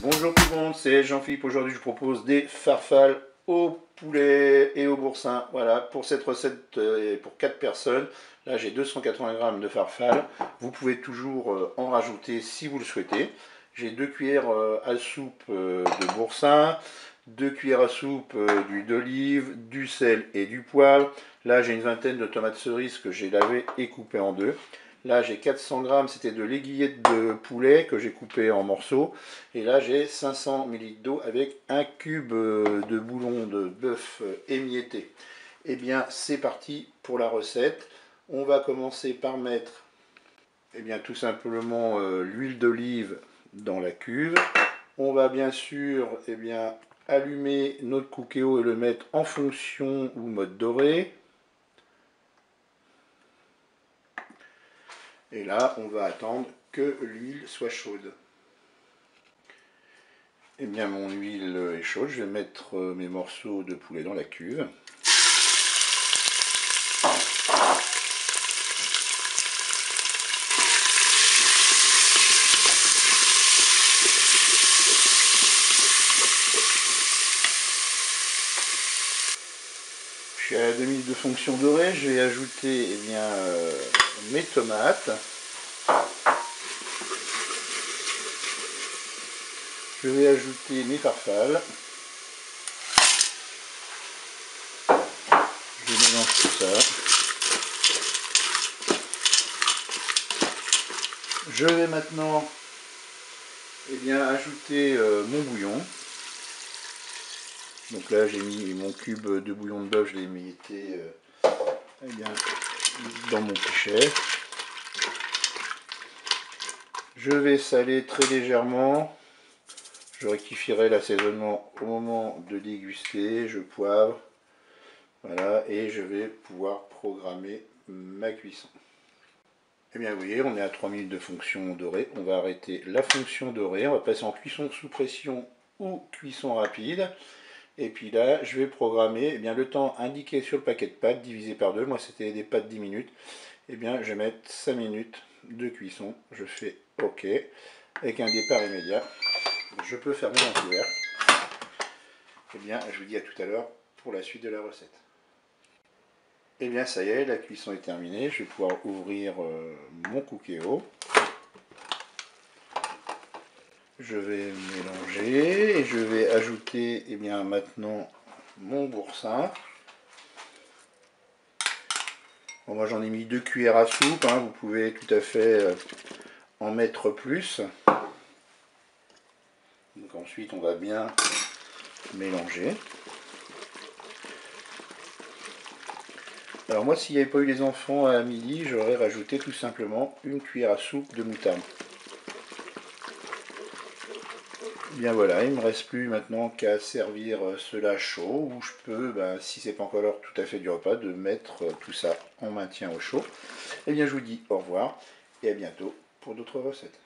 Bonjour tout le monde, c'est Jean-Philippe. Aujourd'hui je vous propose des farfales au poulet et au boursin. Voilà, pour cette recette pour 4 personnes, là j'ai 280 g de farfales. Vous pouvez toujours en rajouter si vous le souhaitez. J'ai 2 cuillères à soupe de boursin, 2 cuillères à soupe d'huile d'olive, du sel et du poivre. Là j'ai une vingtaine de tomates cerises que j'ai lavées et coupées en deux. Là j'ai 400 g, c'était de l'aiguillette de poulet que j'ai coupé en morceaux. Et là j'ai 500 ml d'eau avec un cube de bouillon de bœuf émietté. Et bien c'est parti pour la recette. On va commencer par mettre tout simplement l'huile d'olive dans la cuve. On va bien sûr allumer notre cookéo et le mettre en fonction ou mode doré. Et là, on va attendre que l'huile soit chaude. Eh bien, mon huile est chaude. Je vais mettre mes morceaux de poulet dans la cuve. Je suis à la demi de fonction dorée. Je vais ajouter mes tomates. Je vais ajouter mes farfales. Je mélange tout ça. Je vais maintenant ajouter mon bouillon. Donc là j'ai mis mon cube de bouillon de bœuf, je l'ai mis dans mon pichet. Je vais saler très légèrement. Je rectifierai l'assaisonnement au moment de déguster. Je poivre. Voilà, et je vais pouvoir programmer ma cuisson. Eh bien vous voyez, on est à 3 minutes de fonction dorée. On va arrêter la fonction dorée. On va passer en cuisson sous pression ou cuisson rapide. Et puis là, je vais programmer le temps indiqué sur le paquet de pâtes, divisé par 2. Moi, c'était des pâtes 10 minutes. Je vais mettre 5 minutes de cuisson. Je fais OK. Avec un départ immédiat. Je peux fermer mon couvercle. Je vous dis à tout à l'heure pour la suite de la recette. Eh bien, ça y est, la cuisson est terminée. Je vais pouvoir ouvrir mon cookéo. Je vais mélanger et je vais ajouter maintenant mon boursin. Bon, moi j'en ai mis 2 cuillères à soupe, hein. Vous pouvez tout à fait en mettre plus. Donc ensuite on va bien mélanger. Alors moi s'il n'y avait pas eu les enfants à midi, j'aurais rajouté tout simplement une cuillère à soupe de moutarde. Bien voilà, il ne me reste plus maintenant qu'à servir cela chaud, ou je peux, si c'est pas encore l'heure tout à fait du repas, de mettre tout ça en maintien au chaud. Eh bien je vous dis au revoir et à bientôt pour d'autres recettes.